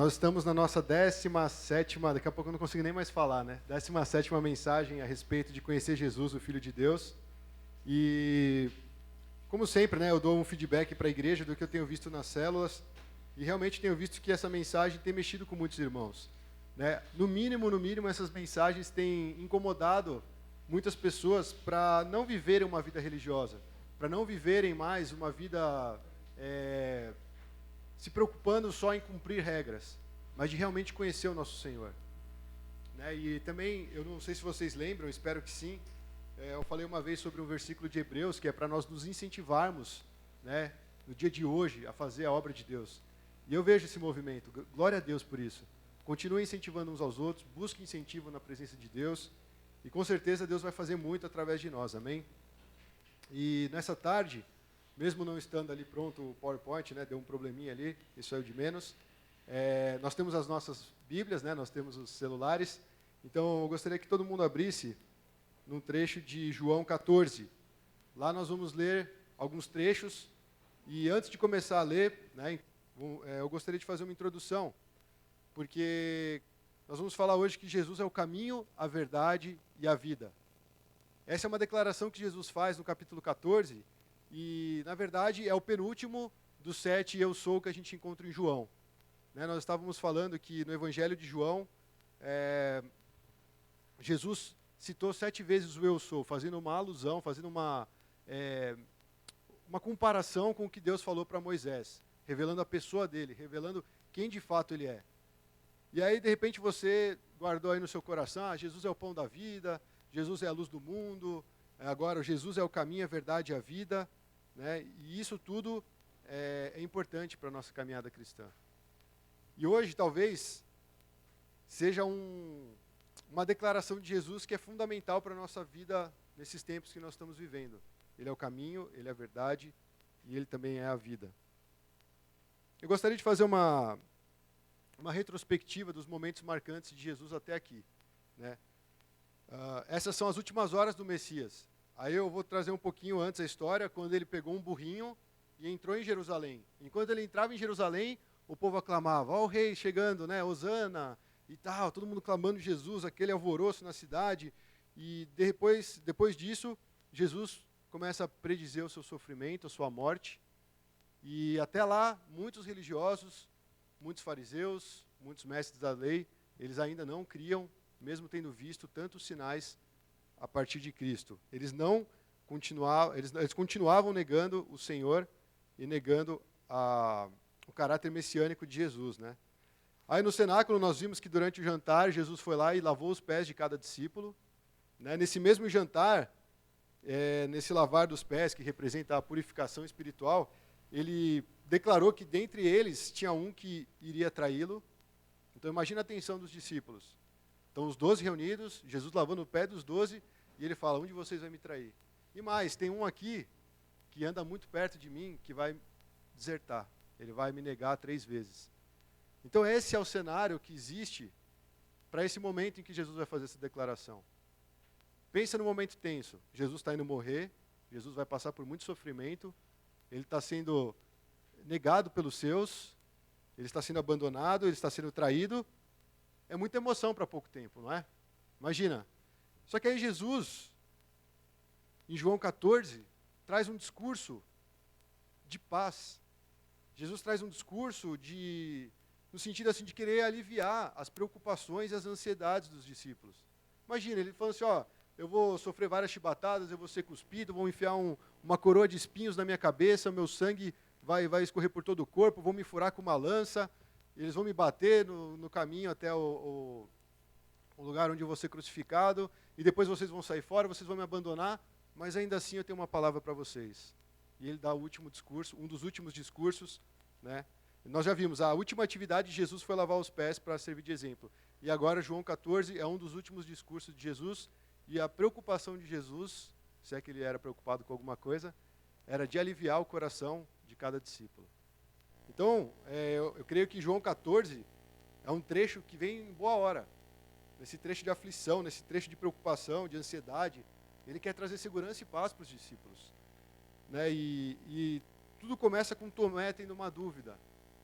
Nós estamos na nossa 17ª, daqui a pouco eu não consigo nem mais falar, né? 17ª mensagem a respeito de conhecer Jesus, o Filho de Deus. E, como sempre, né, eu dou um feedback para a igreja do que eu tenho visto nas células. E realmente tenho visto que essa mensagem tem mexido com muitos irmãos, né? No mínimo, essas mensagens têm incomodado muitas pessoas para não viverem uma vida religiosa, para não viverem mais uma vida se preocupando só em cumprir regras, mas de realmente conhecer o nosso Senhor, né? E também, eu não sei se vocês lembram, espero que sim, eu falei uma vez sobre um versículo de Hebreus, que é para nós nos incentivarmos, né, no dia de hoje, a fazer a obra de Deus. E eu vejo esse movimento, glória a Deus por isso. Continue incentivando uns aos outros, busque incentivo na presença de Deus, e com certeza Deus vai fazer muito através de nós, amém? E nessa tarde, mesmo não estando ali pronto o PowerPoint, né, deu um probleminha ali, isso é o de menos, nós temos as nossas Bíblias, né, nós temos os celulares, então eu gostaria que todo mundo abrisse num trecho de João 14. Lá nós vamos ler alguns trechos, e antes de começar a ler, né, eu gostaria de fazer uma introdução, porque nós vamos falar hoje que Jesus é o caminho, a verdade e a vida. Essa é uma declaração que Jesus faz no capítulo 14, e, na verdade, é o penúltimo dos 7 eu sou que a gente encontra em João. Né, nós estávamos falando que no Evangelho de João, Jesus citou 7 vezes o eu sou, fazendo uma alusão, fazendo uma comparação com o que Deus falou para Moisés, revelando a pessoa dele, revelando quem de fato ele é. E aí, de repente, você guardou aí no seu coração, Jesus é o pão da vida, Jesus é a luz do mundo, agora Jesus é o caminho, a verdade e a vida, né? E isso tudo é importante para a nossa caminhada cristã. E hoje, talvez, seja uma declaração de Jesus que é fundamental para a nossa vida nesses tempos que nós estamos vivendo. Ele é o caminho, ele é a verdade e ele também é a vida. Eu gostaria de fazer uma retrospectiva dos momentos marcantes de Jesus até aqui, né? Essas são as últimas horas do Messias. Aí eu vou trazer um pouquinho antes a história, quando ele pegou um burrinho e entrou em Jerusalém. Enquanto ele entrava em Jerusalém, o povo aclamava, ó o rei chegando, né, Hosana e tal, todo mundo clamando Jesus, aquele alvoroço na cidade. E depois disso, Jesus começa a predizer o seu sofrimento, a sua morte. E até lá, muitos religiosos, muitos fariseus, muitos mestres da lei, eles ainda não criam, mesmo tendo visto tantos sinais a partir de Cristo. Eles continuavam negando o Senhor e negando o caráter messiânico de Jesus, né? Aí no cenáculo nós vimos que durante o jantar Jesus foi lá e lavou os pés de cada discípulo, né? Nesse mesmo jantar, nesse lavar dos pés que representa a purificação espiritual, ele declarou que dentre eles tinha um que iria traí-lo. Então imagina a atenção dos discípulos. Então os 12 reunidos, Jesus lavando o pé dos 12, e ele fala, um de vocês vai me trair. E mais, tem um aqui que anda muito perto de mim, que vai desertar. Ele vai me negar 3 vezes. Então esse é o cenário que existe para esse momento em que Jesus vai fazer essa declaração. Pensa no momento tenso. Jesus está indo morrer, Jesus vai passar por muito sofrimento, ele está sendo negado pelos seus, ele está sendo abandonado, ele está sendo traído. É muita emoção para pouco tempo, não é? Imagina. Só que aí Jesus, em João 14, traz um discurso de paz. Jesus traz um discurso no sentido assim de querer aliviar as preocupações e as ansiedades dos discípulos. Imagina, ele falando assim, ó, eu vou sofrer várias chibatadas, eu vou ser cuspido, vão enfiar uma coroa de espinhos na minha cabeça, meu sangue vai escorrer por todo o corpo, vão me furar com uma lança, eles vão me bater no caminho até o lugar onde eu vou ser crucificado, e depois vocês vão sair fora, vocês vão me abandonar, mas ainda assim eu tenho uma palavra para vocês. E ele dá o último discurso, um dos últimos discursos, né? Nós já vimos, a última atividade de Jesus foi lavar os pés para servir de exemplo. E agora João 14 é um dos últimos discursos de Jesus, e a preocupação de Jesus, se é que ele era preocupado com alguma coisa, era de aliviar o coração de cada discípulo. Então, eu creio que João 14 é um trecho que vem em boa hora. Nesse trecho de aflição, nesse trecho de preocupação, de ansiedade, ele quer trazer segurança e paz para os discípulos, né? E tudo começa com Tomé tendo uma dúvida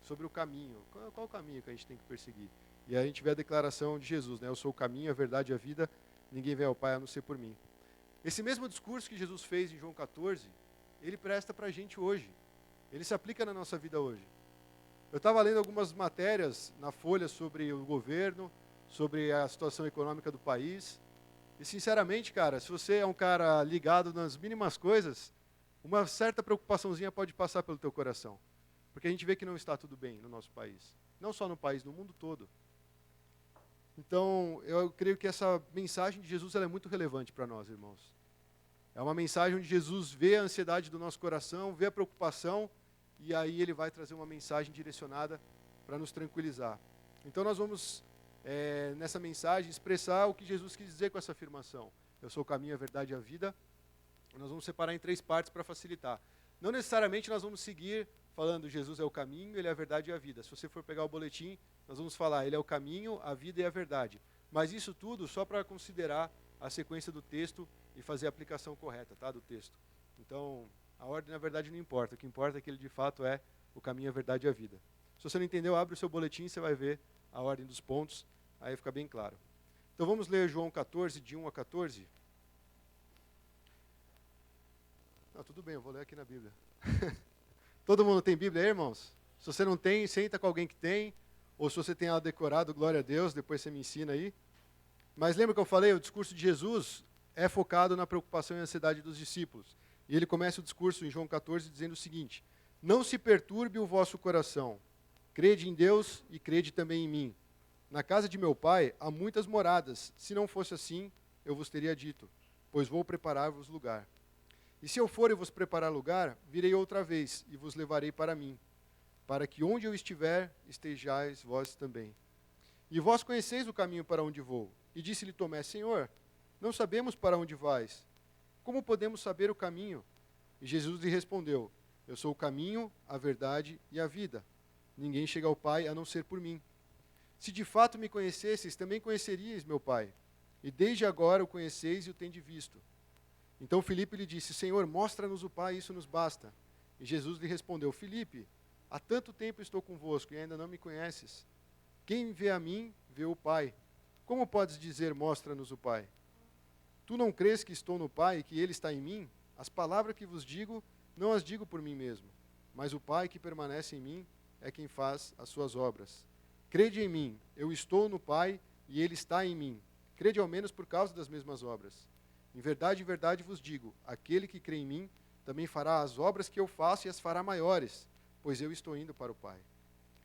sobre o caminho. Qual o caminho que a gente tem que perseguir? E aí a gente vê a declaração de Jesus, né? Eu sou o caminho, a verdade e a vida, ninguém vem ao Pai a não ser por mim. Esse mesmo discurso que Jesus fez em João 14, ele presta para a gente hoje. Ele se aplica na nossa vida hoje. Eu estava lendo algumas matérias na Folha sobre o governo, sobre a situação econômica do país. E, sinceramente, cara, se você é um cara ligado nas mínimas coisas, uma certa preocupaçãozinha pode passar pelo teu coração. Porque a gente vê que não está tudo bem no nosso país. Não só no país, no mundo todo. Então, eu creio que essa mensagem de Jesus ela é muito relevante para nós, irmãos. É uma mensagem onde Jesus vê a ansiedade do nosso coração, vê a preocupação, e aí ele vai trazer uma mensagem direcionada para nos tranquilizar. Então nós vamos, nessa mensagem, expressar o que Jesus quis dizer com essa afirmação. Eu sou o caminho, a verdade e a vida. Nós vamos separar em 3 partes para facilitar. Não necessariamente nós vamos seguir falando Jesus é o caminho, ele é a verdade e a vida. Se você for pegar o boletim, nós vamos falar ele é o caminho, a vida e a verdade. Mas isso tudo só para considerar a sequência do texto e fazer a aplicação correta, tá, do texto. Então, a ordem, na verdade, não importa. O que importa é que ele, de fato, é o caminho, a verdade e a vida. Se você não entendeu, abre o seu boletim e você vai ver a ordem dos pontos. Aí fica bem claro. Então, vamos ler João 14, de 1 a 14. Não, tudo bem, eu vou ler aqui na Bíblia. Todo mundo tem Bíblia aí, irmãos? Se você não tem, senta com alguém que tem. Ou se você tem ela decorado, glória a Deus, depois você me ensina aí. Mas lembra que eu falei, o discurso de Jesus é focado na preocupação e ansiedade dos discípulos. E ele começa o discurso em João 14 dizendo o seguinte: não se perturbe o vosso coração. Crede em Deus e crede também em mim. Na casa de meu Pai há muitas moradas. Se não fosse assim, eu vos teria dito, pois vou preparar-vos lugar. E se eu for e vos preparar lugar, virei outra vez e vos levarei para mim, para que onde eu estiver, estejais vós também. E vós conheceis o caminho para onde vou. E disse-lhe Tomé: Senhor, não sabemos para onde vais. Como podemos saber o caminho? E Jesus lhe respondeu: eu sou o caminho, a verdade e a vida. Ninguém chega ao Pai a não ser por mim. Se de fato me conhecesseis, também conheceríeis meu Pai. E desde agora o conheceis e o tendes visto. Então Filipe lhe disse: Senhor, mostra-nos o Pai, isso nos basta. E Jesus lhe respondeu: Filipe, há tanto tempo estou convosco e ainda não me conheces. Quem vê a mim, vê o Pai. Como podes dizer, mostra-nos o Pai? Tu não crês que estou no Pai e que Ele está em mim? As palavras que vos digo, não as digo por mim mesmo, mas o Pai que permanece em mim é quem faz as suas obras. Crede em mim, eu estou no Pai e Ele está em mim. Crede ao menos por causa das mesmas obras. Em verdade vos digo, aquele que crê em mim também fará as obras que eu faço e as fará maiores, pois eu estou indo para o Pai.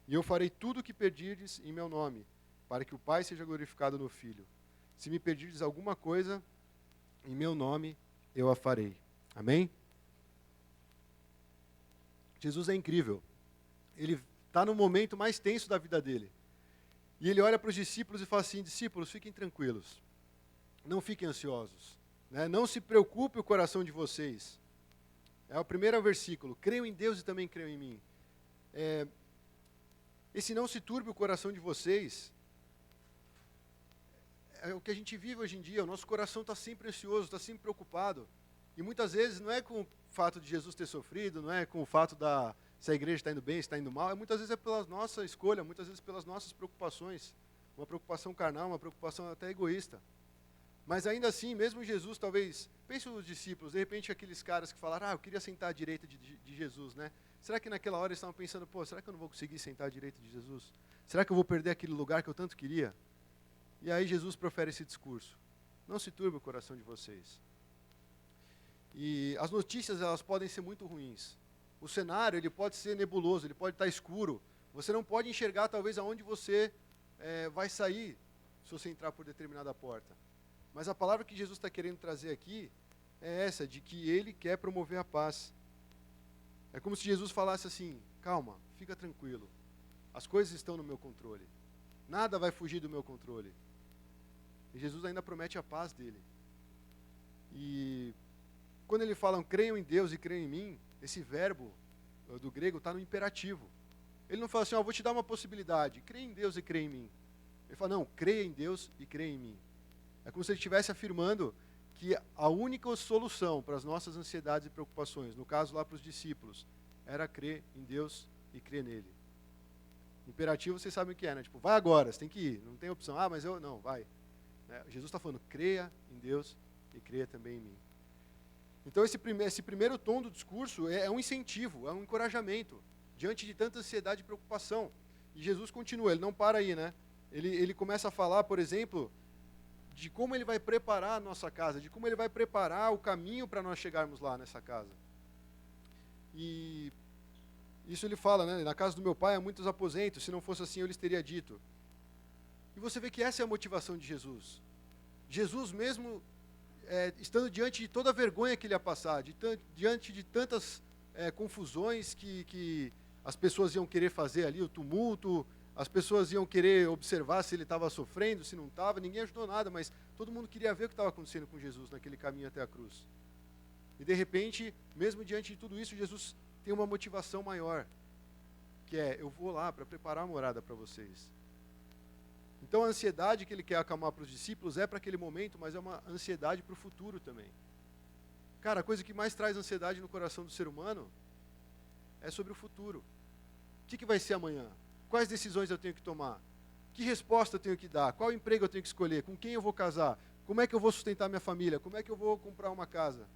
E eu farei tudo o que pedirdes em meu nome, para que o Pai seja glorificado no Filho. Se me pedirdes alguma coisa, em meu nome eu a farei. Amém? Jesus é incrível. Ele está no momento mais tenso da vida dele. E ele olha para os discípulos e fala assim: discípulos, fiquem tranquilos. Não fiquem ansiosos. Né? Não se preocupe o coração de vocês. É o primeiro versículo. Creiam em Deus e também creiam em mim. Esse não se turbe o coração de vocês. É o que a gente vive hoje em dia. O nosso coração está sempre ansioso, está sempre preocupado. E muitas vezes não é com o fato de Jesus ter sofrido, não é com o fato se a igreja está indo bem, se está indo mal. Muitas vezes é pela nossa escolha, muitas vezes pelas nossas preocupações. Uma preocupação carnal, uma preocupação até egoísta. Mas ainda assim, mesmo Jesus, talvez, pense nos discípulos, de repente aqueles caras que falaram: eu queria sentar à direita de Jesus, né? Será que naquela hora eles estavam pensando: será que eu não vou conseguir sentar à direita de Jesus? Será que eu vou perder aquele lugar que eu tanto queria? E aí Jesus profere esse discurso: não se turbe o coração de vocês. E as notícias, elas podem ser muito ruins. O cenário, ele pode ser nebuloso, ele pode estar escuro. Você não pode enxergar, talvez, aonde você vai sair, se você entrar por determinada porta. Mas a palavra que Jesus está querendo trazer aqui é essa, de que Ele quer promover a paz. É como se Jesus falasse assim: calma, fica tranquilo. As coisas estão no meu controle. Nada vai fugir do meu controle. E Jesus ainda promete a paz dele. E quando ele fala: creiam em Deus e creiam em mim, esse verbo do grego está no imperativo. Ele não fala assim: vou te dar uma possibilidade, creia em Deus e creia em mim. Ele fala: não, creia em Deus e creia em mim. É como se ele estivesse afirmando que a única solução para as nossas ansiedades e preocupações, no caso lá para os discípulos, era crer em Deus e crer nele. Imperativo, vocês sabem o que é, né? Tipo, vai agora, você tem que ir. Não tem opção. Ah, mas eu... Não, vai. Jesus está falando, creia em Deus e creia também em mim. Então, esse primeiro tom do discurso é um incentivo, é um encorajamento, diante de tanta ansiedade e preocupação. E Jesus continua, ele não para aí, né? Ele começa a falar, por exemplo, de como ele vai preparar a nossa casa, de como ele vai preparar o caminho para nós chegarmos lá nessa casa. E isso ele fala, né? Na casa do meu pai há muitos aposentos, se não fosse assim eu lhes teria dito. E você vê que essa é a motivação de Jesus. Jesus mesmo, estando diante de toda a vergonha que ele ia passar, diante de tantas confusões que as pessoas iam querer fazer ali, o tumulto, as pessoas iam querer observar se ele estava sofrendo, se não estava, ninguém ajudou nada, mas todo mundo queria ver o que estava acontecendo com Jesus naquele caminho até a cruz. E de repente, mesmo diante de tudo isso, Jesus tem uma motivação maior, que é, eu vou lá para preparar a morada para vocês. Então a ansiedade que ele quer acalmar para os discípulos é para aquele momento, mas é uma ansiedade para o futuro também. Cara, a coisa que mais traz ansiedade no coração do ser humano é sobre o futuro. O que vai ser amanhã? Quais decisões eu tenho que tomar? Que resposta eu tenho que dar? Qual emprego eu tenho que escolher? Com quem eu vou casar? Como é que eu vou sustentar minha família? Como é que eu vou comprar uma casa?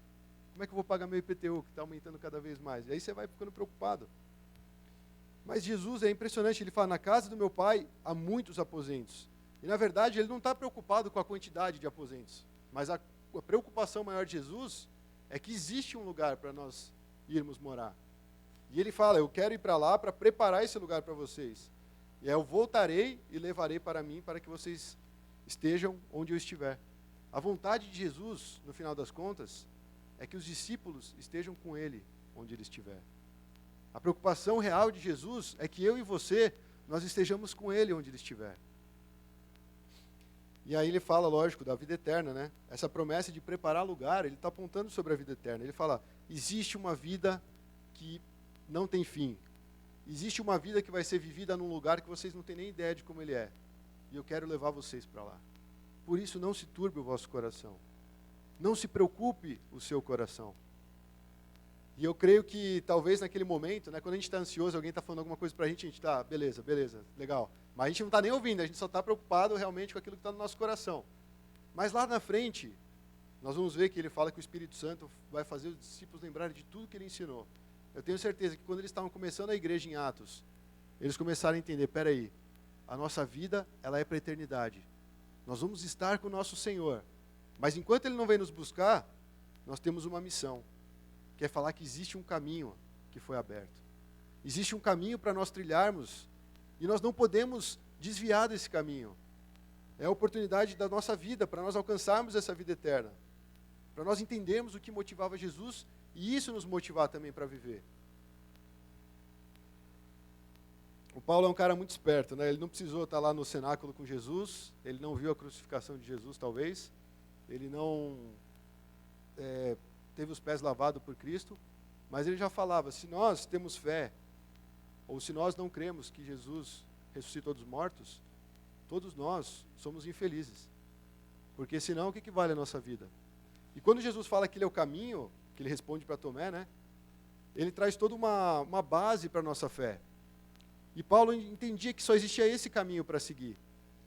Como é que eu vou pagar meu IPTU, que está aumentando cada vez mais? E aí você vai ficando preocupado. Mas Jesus é impressionante, ele fala, na casa do meu pai há muitos aposentos. E na verdade ele não está preocupado com a quantidade de aposentos. Mas a preocupação maior de Jesus é que existe um lugar para nós irmos morar. E ele fala, eu quero ir para lá para preparar esse lugar para vocês. E aí eu voltarei e levarei para mim, para que vocês estejam onde eu estiver. A vontade de Jesus, no final das contas, é que os discípulos estejam com ele onde ele estiver. A preocupação real de Jesus é que eu e você, nós estejamos com ele onde ele estiver. E aí ele fala, lógico, da vida eterna, né? Essa promessa de preparar lugar, ele está apontando sobre a vida eterna. Ele fala, existe uma vida que não tem fim. Existe uma vida que vai ser vivida num lugar que vocês não têm nem ideia de como ele é. E eu quero levar vocês para lá. Por isso, não se turbe o vosso coração. Não se preocupe o seu coração. E eu creio que talvez naquele momento, né, quando a gente está ansioso, alguém está falando alguma coisa para a gente está, beleza, legal. Mas a gente não está nem ouvindo, a gente só está preocupado realmente com aquilo que está no nosso coração. Mas lá na frente, nós vamos ver que ele fala que o Espírito Santo vai fazer os discípulos lembrarem de tudo que ele ensinou. Eu tenho certeza que quando eles estavam começando a igreja em Atos, eles começaram a entender, peraí, a nossa vida, ela é para a eternidade. Nós vamos estar com o nosso Senhor. Mas enquanto ele não vem nos buscar, nós temos uma missão, que é falar que existe um caminho que foi aberto. Existe um caminho para nós trilharmos, e nós não podemos desviar desse caminho. É a oportunidade da nossa vida, para nós alcançarmos essa vida eterna. Para nós entendermos o que motivava Jesus, e isso nos motivar também para viver. O Paulo é um cara muito esperto, né? Ele não precisou estar lá no cenáculo com Jesus, ele não viu a crucificação de Jesus, talvez. Ele não teve os pés lavados por Cristo, mas ele já falava, se nós temos fé, ou se nós não cremos que Jesus ressuscitou dos mortos, todos nós somos infelizes. Porque senão, o que vale a nossa vida? E quando Jesus fala que ele é o caminho, que ele responde para Tomé, né? Ele traz toda uma base para a nossa fé. E Paulo entendia que só existia esse caminho para seguir.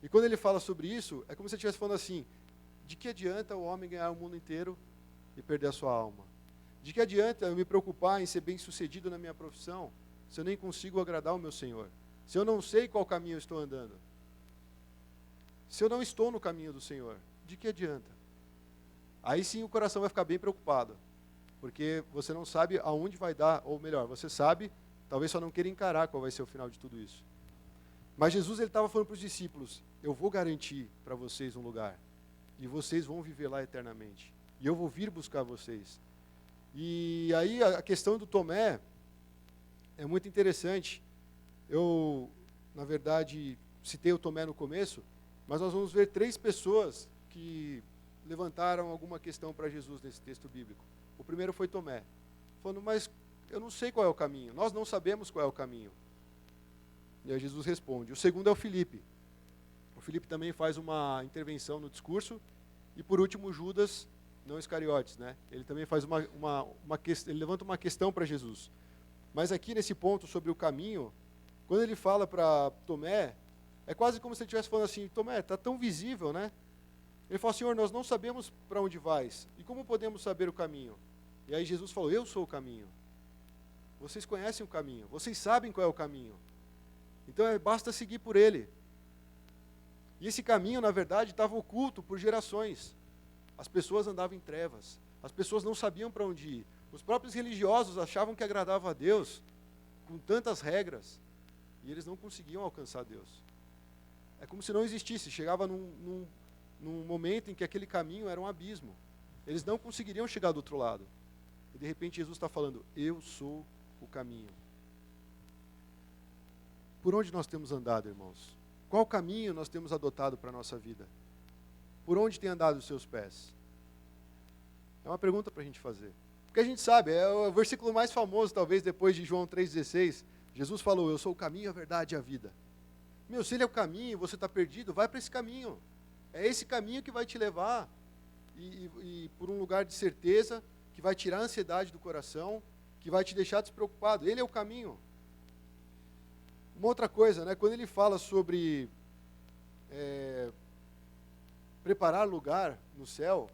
E quando ele fala sobre isso, é como se ele estivesse falando assim, de que adianta o homem ganhar o mundo inteiro e perder a sua alma? De que adianta eu me preocupar em ser bem-sucedido na minha profissão, se eu nem consigo agradar o meu Senhor? Se eu não sei qual caminho eu estou andando? Se eu não estou no caminho do Senhor, de que adianta? Aí sim o coração vai ficar bem preocupado, porque você não sabe aonde vai dar, ou melhor, você sabe, talvez só não queira encarar qual vai ser o final de tudo isso. Mas Jesus ele estava falando para os discípulos, eu vou garantir para vocês um lugar, e vocês vão viver lá eternamente. E eu vou vir buscar vocês. E aí a questão do Tomé é muito interessante. Eu, na verdade, citei o Tomé no começo, mas nós vamos ver 3 pessoas que levantaram alguma questão para Jesus nesse texto bíblico. O primeiro foi Tomé, falando, mas eu não sei qual é o caminho, nós não sabemos qual é o caminho. E aí Jesus responde. O segundo é o Filipe. O Filipe também faz uma intervenção no discurso. E por último, Judas, não Iscariotes, né? Ele também faz ele levanta uma questão para Jesus. Mas aqui nesse ponto sobre o caminho, Quando ele fala para Tomé, é quase como se ele estivesse falando assim, Tomé, está tão visível, né? Ele fala, Senhor, nós não sabemos para onde vais, e como podemos saber o caminho? E aí Jesus falou, eu sou o caminho. Vocês conhecem o caminho, vocês sabem qual é o caminho. Então basta seguir por ele. E esse caminho, na verdade, estava oculto por gerações. As pessoas andavam em trevas, as pessoas não sabiam para onde ir. Os próprios religiosos achavam que agradava a Deus com tantas regras, e eles não conseguiam alcançar Deus. É como se não existisse, chegava num momento em que aquele caminho era um abismo. Eles não conseguiriam chegar do outro lado. E de repente Jesus está falando, eu sou o caminho. Por onde nós temos andado, irmãos? Qual caminho nós temos adotado para a nossa vida? Por onde tem andado os seus pés? É uma pergunta para a gente fazer. Porque a gente sabe, é o versículo mais famoso, talvez, depois de João 3,16. Jesus falou, eu sou o caminho, a verdade e a vida. Meu, se ele é o caminho, você está perdido, vai para esse caminho. É esse caminho que vai te levar e por um lugar de certeza, que vai tirar a ansiedade do coração, que vai te deixar despreocupado. Ele é o caminho. Uma outra coisa, né, quando ele fala sobre preparar lugar no céu,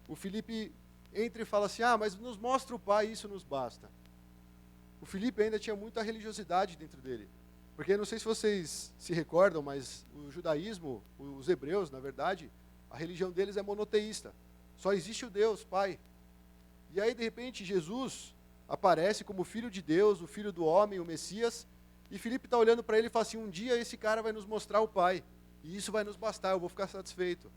o Filipe entra e fala assim, mas nos mostra o Pai, isso nos basta. O Filipe ainda tinha muita religiosidade dentro dele. Porque não sei se vocês se recordam, mas o judaísmo, os hebreus, na verdade, a religião deles é monoteísta. Só existe o Deus, Pai. E aí, de repente, Jesus aparece como Filho de Deus, o Filho do homem, o Messias, e Filipe está olhando para ele e fala assim, um dia esse cara vai nos mostrar o Pai, e isso vai nos bastar, eu vou ficar satisfeito.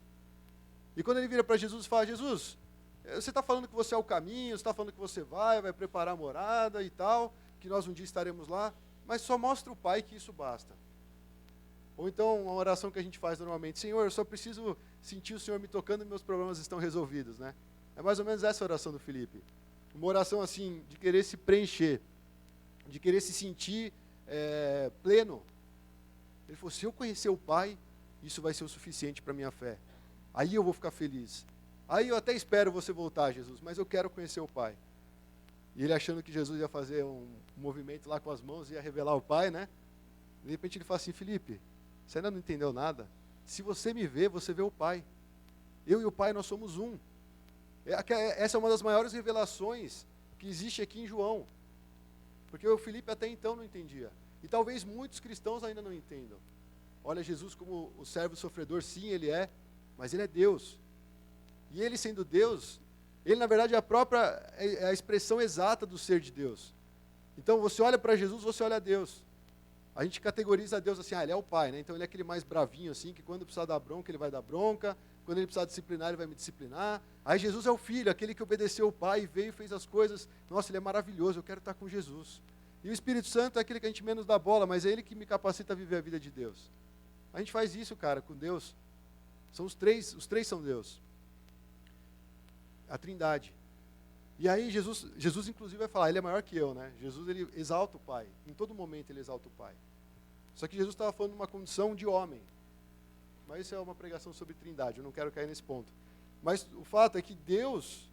E quando ele vira para Jesus e fala, Jesus, você está falando que você é o caminho, você está falando que você vai preparar a morada e tal, que nós um dia estaremos lá, mas só mostra o Pai que isso basta. Ou então, uma oração que a gente faz normalmente, Senhor, eu só preciso sentir o Senhor me tocando e meus problemas estão resolvidos, né? É mais ou menos essa a oração do Filipe. Uma oração assim, de querer se preencher, de querer se sentir pleno. Ele falou, se eu conhecer o Pai, isso vai ser o suficiente para a minha fé. Aí eu vou ficar feliz. Aí eu até espero você voltar, Jesus, mas eu quero conhecer o Pai. E ele achando que Jesus ia fazer um movimento lá com as mãos e ia revelar o Pai, né? De repente ele fala assim, Filipe, você ainda não entendeu nada? Se você me vê, você vê o Pai. Eu e o Pai, nós somos um. Essa é uma das maiores revelações que existe aqui em João. Porque o Filipe até então não entendia. E talvez muitos cristãos ainda não entendam. Olha Jesus como o servo sofredor, sim, ele é, mas ele é Deus. E ele sendo Deus, ele na verdade é a expressão exata do ser de Deus. Então você olha para Jesus, você olha a Deus. A gente categoriza Deus assim, ele é o Pai, né? Então ele é aquele mais bravinho assim, que quando precisar dar bronca, ele vai dar bronca, quando ele precisar disciplinar, ele vai me disciplinar. Aí Jesus é o Filho, aquele que obedeceu o Pai, veio e fez as coisas. Nossa, ele é maravilhoso, eu quero estar com Jesus. E o Espírito Santo é aquele que a gente menos dá bola, mas é ele que me capacita a viver a vida de Deus. A gente faz isso, cara, com Deus. São os três são Deus. A Trindade. E aí Jesus inclusive vai falar, ele é maior que eu, né? Jesus, ele exalta o Pai. Em todo momento ele exalta o Pai. Só que Jesus estava falando de uma condição de homem. Mas isso é uma pregação sobre Trindade, eu não quero cair nesse ponto. Mas o fato é que Deus,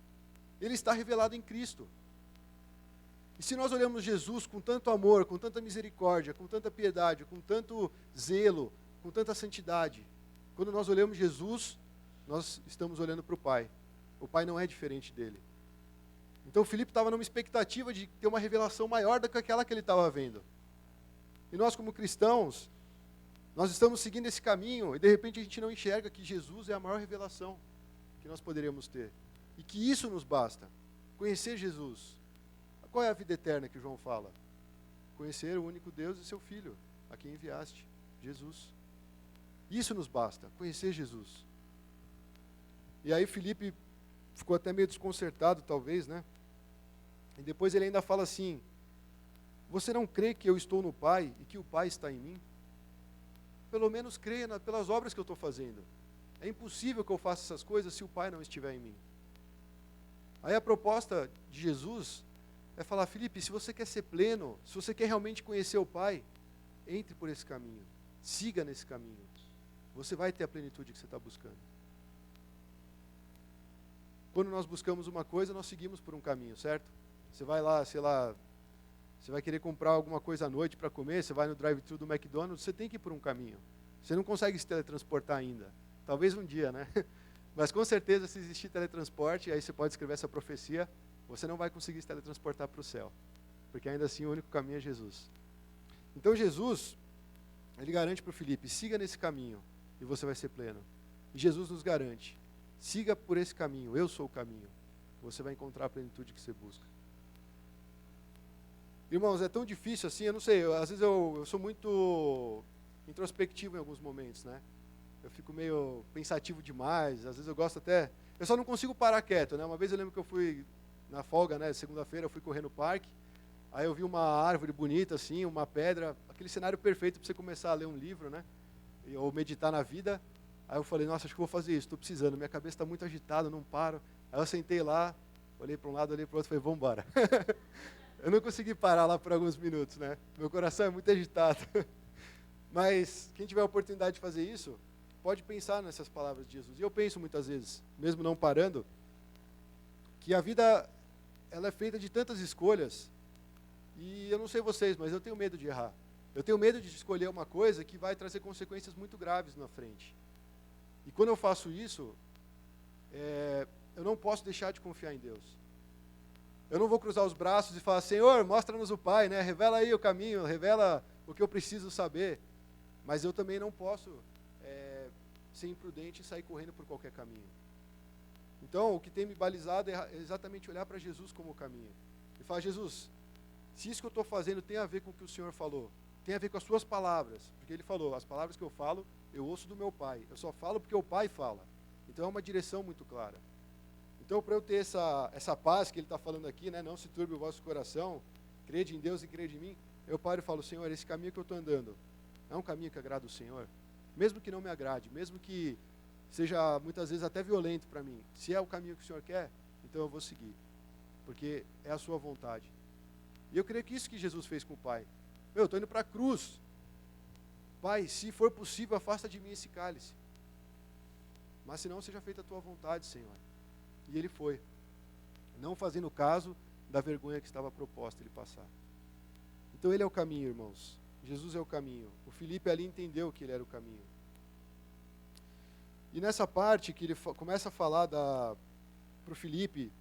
ele está revelado em Cristo. E se nós olhamos Jesus com tanto amor, com tanta misericórdia, com tanta piedade, com tanto zelo, com tanta santidade, quando nós olhamos Jesus, nós estamos olhando para o Pai. O Pai não é diferente dele. Então o Filipe estava numa expectativa de ter uma revelação maior do que aquela que ele estava vendo. E nós como cristãos, nós estamos seguindo esse caminho e de repente a gente não enxerga que Jesus é a maior revelação que nós poderíamos ter. E que isso nos basta. Conhecer Jesus. Qual é a vida eterna que João fala? Conhecer o único Deus e seu Filho, a quem enviaste, Jesus. Isso nos basta, conhecer Jesus. E aí Filipe ficou até meio desconcertado, talvez, né? E depois ele ainda fala assim, você não crê que eu estou no Pai e que o Pai está em mim? Pelo menos creia pelas obras que eu estou fazendo. É impossível que eu faça essas coisas se o Pai não estiver em mim. Aí a proposta de Jesus é falar, Filipe, se você quer ser pleno, se você quer realmente conhecer o Pai, entre por esse caminho, siga nesse caminho. Você vai ter a plenitude que você está buscando. Quando nós buscamos uma coisa, nós seguimos por um caminho, certo? Você vai lá, sei lá, Você vai querer comprar alguma coisa à noite para comer, você vai no drive-thru do McDonald's, você tem que ir por um caminho. Você não consegue se teletransportar ainda. Talvez um dia, né? Mas com certeza, se existir teletransporte, aí você pode escrever essa profecia, você não vai conseguir se teletransportar para o céu. Porque ainda assim o único caminho é Jesus. Então Jesus, ele garante para o Filipe, siga nesse caminho e você vai ser pleno. E Jesus nos garante, siga por esse caminho, eu sou o caminho. Você vai encontrar a plenitude que você busca. Irmãos, é tão difícil assim, eu não sei, às vezes eu sou muito introspectivo em alguns momentos, né? Eu fico meio pensativo demais, às vezes eu gosto até... Eu só não consigo parar quieto, né? Uma vez eu lembro que eu fui, na folga, né, segunda-feira, eu fui correr no parque, aí eu vi uma árvore bonita, assim, uma pedra, aquele cenário perfeito para você começar a ler um livro, né? Ou meditar na vida. Aí eu falei, nossa, acho que eu vou fazer isso, estou precisando, minha cabeça está muito agitada, não paro. Aí eu sentei lá, olhei para um lado, olhei para o outro e falei, vamos embora. Eu não consegui parar lá por alguns minutos, né? Meu coração é muito agitado. Mas quem tiver a oportunidade de fazer isso, pode pensar nessas palavras de Jesus. E eu penso muitas vezes, mesmo não parando, que a vida ela é feita de tantas escolhas. E eu não sei vocês, mas eu tenho medo de errar. Eu tenho medo de escolher uma coisa que vai trazer consequências muito graves na frente. E quando eu faço isso, eu não posso deixar de confiar em Deus. Eu não vou cruzar os braços e falar, Senhor, mostra-nos o Pai, né? Revela aí o caminho, revela o que eu preciso saber. Mas eu também não posso ser imprudente e sair correndo por qualquer caminho. Então, o que tem me balizado é exatamente olhar para Jesus como o caminho. E falar, Jesus, se isso que eu estou fazendo tem a ver com o que o Senhor falou, tem a ver com as suas palavras, porque Ele falou, as palavras que eu falo, eu ouço do meu Pai. Eu só falo porque o Pai fala. Então é uma direção muito clara. Então, para eu ter essa paz que Ele está falando aqui, né, não se turbe o vosso coração, crede em Deus e crede em mim, eu paro e falo, Senhor, esse caminho que eu estou andando, é um caminho que agrada o Senhor? Mesmo que não me agrade, mesmo que seja muitas vezes até violento para mim, se é o caminho que o Senhor quer, então eu vou seguir, porque é a sua vontade. E eu creio que isso que Jesus fez com o Pai. Eu estou indo para a cruz. Pai, se for possível, afasta de mim esse cálice. Mas se não, seja feita a tua vontade, Senhor. E ele foi, não fazendo caso da vergonha que estava proposta ele passar. Então ele é o caminho, irmãos. Jesus é o caminho. O Filipe ali entendeu que ele era o caminho. E nessa parte que ele começa a falar para o Filipe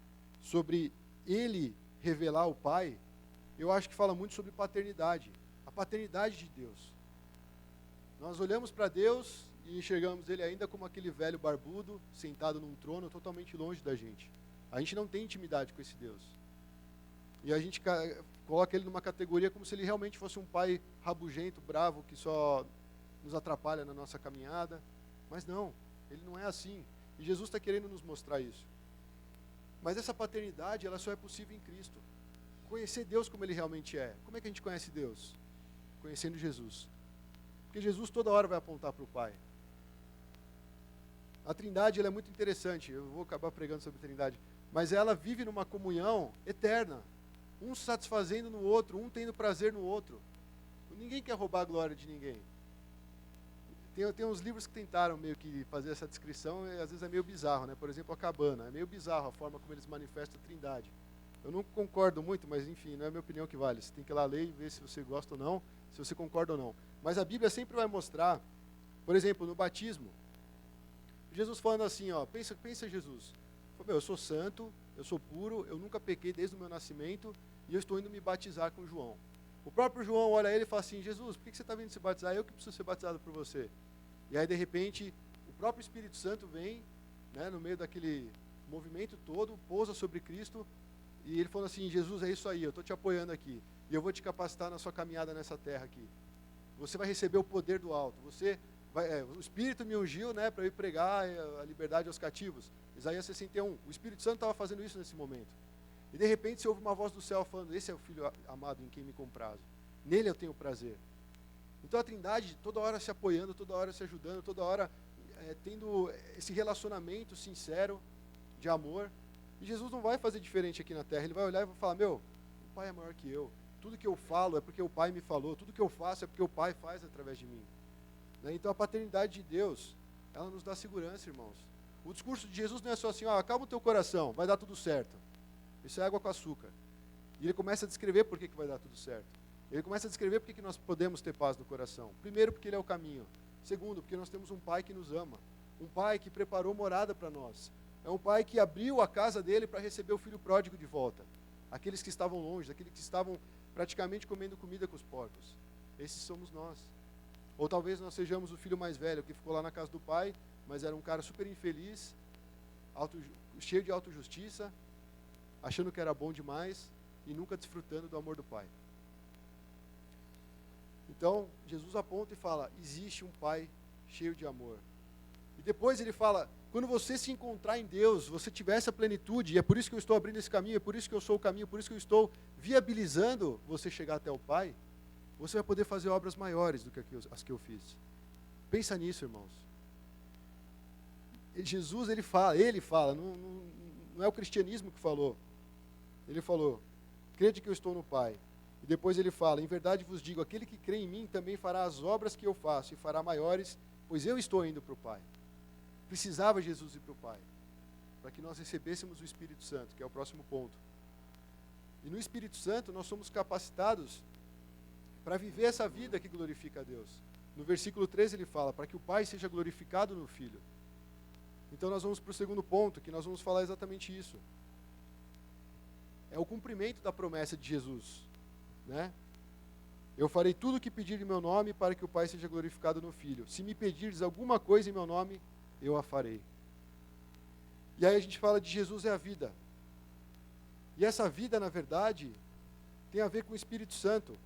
sobre ele revelar o Pai, eu acho que fala muito sobre paternidade. A paternidade de Deus. Nós olhamos para Deus e enxergamos Ele ainda como aquele velho barbudo, sentado num trono totalmente longe da gente. A gente não tem intimidade com esse Deus. E a gente coloca Ele numa categoria como se Ele realmente fosse um pai rabugento, bravo, que só nos atrapalha na nossa caminhada. Mas não, Ele não é assim. E Jesus está querendo nos mostrar isso. Mas essa paternidade, ela só é possível em Cristo. Conhecer Deus como Ele realmente é. Como é que a gente conhece Deus? Conhecendo Jesus. Porque Jesus toda hora vai apontar para o Pai. A Trindade ela é muito interessante, eu vou acabar pregando sobre a Trindade, mas ela vive numa comunhão eterna, um satisfazendo no outro, um tendo prazer no outro. Ninguém quer roubar a glória de ninguém. Tem uns livros que tentaram meio que fazer essa descrição, e às vezes é meio bizarro, né? Por exemplo, a Cabana, é meio bizarro a forma como eles manifestam a Trindade. Eu não concordo muito, mas enfim, não é a minha opinião que vale. Você tem que ir lá ler e ver se você gosta ou não, se você concorda ou não. Mas a Bíblia sempre vai mostrar, por exemplo, no batismo, Jesus falando assim, ó, pensa Jesus. Eu sou santo, eu sou puro, eu nunca pequei desde o meu nascimento e eu estou indo me batizar com João. O próprio João olha ele e fala assim, Jesus, por que você está vindo se batizar? Eu que preciso ser batizado por você. E aí, de repente, o próprio Espírito Santo vem, né, no meio daquele movimento todo, pousa sobre Cristo, e ele falou assim, Jesus, é isso aí, eu estou te apoiando aqui, e eu vou te capacitar na sua caminhada nessa terra aqui. Você vai receber o poder do alto, o Espírito me ungiu, né, para eu ir pregar a liberdade aos cativos. Isaías 61, o Espírito Santo estava fazendo isso nesse momento. E de repente você ouve uma voz do céu falando, esse é o Filho amado em quem me comprazo. Nele eu tenho prazer. Então a Trindade toda hora se apoiando, toda hora se ajudando, toda hora tendo esse relacionamento sincero de amor. E Jesus não vai fazer diferente aqui na terra, Ele vai olhar e vai falar, o Pai é maior que eu. Tudo que eu falo é porque o Pai me falou, tudo que eu faço é porque o Pai faz através de mim. Então a paternidade de Deus, ela nos dá segurança, irmãos. O discurso de Jesus não é só assim, acalma o teu coração, vai dar tudo certo. Isso é água com açúcar. E ele começa a descrever por que vai dar tudo certo. Ele começa a descrever por que nós podemos ter paz no coração. Primeiro, porque ele é o caminho. Segundo, porque nós temos um pai que nos ama. Um pai que preparou morada para nós. É um pai que abriu a casa dele para receber o filho pródigo de volta. Aqueles que estavam longe, aqueles que estavam praticamente comendo comida com os porcos. Esses somos nós. Ou talvez nós sejamos o filho mais velho, que ficou lá na casa do pai, mas era um cara super infeliz, cheio de autojustiça, achando que era bom demais e nunca desfrutando do amor do pai. Então, Jesus aponta e fala, existe um pai cheio de amor. E depois ele fala, quando você se encontrar em Deus, você tiver essa plenitude, e é por isso que eu estou abrindo esse caminho, é por isso que eu sou o caminho, por isso que eu estou viabilizando você chegar até o Pai, você vai poder fazer obras maiores do que as que eu fiz. Pensa nisso, irmãos. E Jesus, ele fala, não é o cristianismo que falou. Ele falou, crede que eu estou no Pai. E depois ele fala, em verdade vos digo, aquele que crê em mim também fará as obras que eu faço, e fará maiores, pois eu estou indo para o Pai. Precisava Jesus ir para o Pai, para que nós recebêssemos o Espírito Santo, que é o próximo ponto. E no Espírito Santo nós somos capacitados para viver essa vida que glorifica a Deus. No versículo 13 ele fala, para que o Pai seja glorificado no Filho. Então nós vamos para o segundo ponto, que nós vamos falar exatamente isso. É o cumprimento da promessa de Jesus, né? Eu farei tudo o que pedir em meu nome para que o Pai seja glorificado no Filho. Se me pedirdes alguma coisa em meu nome, eu a farei. E aí a gente fala de Jesus é a vida. E essa vida, na verdade, tem a ver com o Espírito Santo.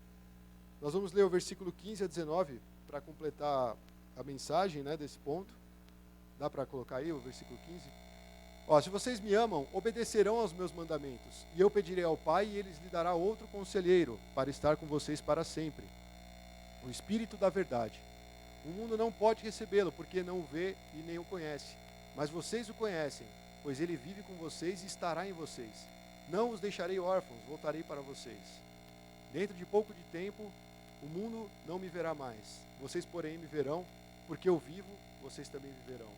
Nós vamos ler o versículo 15 a 19 para completar a mensagem, né, desse ponto. Dá para colocar aí o versículo 15? Ó, se vocês me amam, obedecerão aos meus mandamentos. E eu pedirei ao Pai e ele lhe dará outro conselheiro para estar com vocês para sempre. O Espírito da verdade. O mundo não pode recebê-lo porque não o vê e nem o conhece. Mas vocês o conhecem, pois ele vive com vocês e estará em vocês. Não os deixarei órfãos, voltarei para vocês. Dentro de pouco de tempo, o mundo não me verá mais. Vocês, porém, me verão, porque eu vivo, vocês também viverão.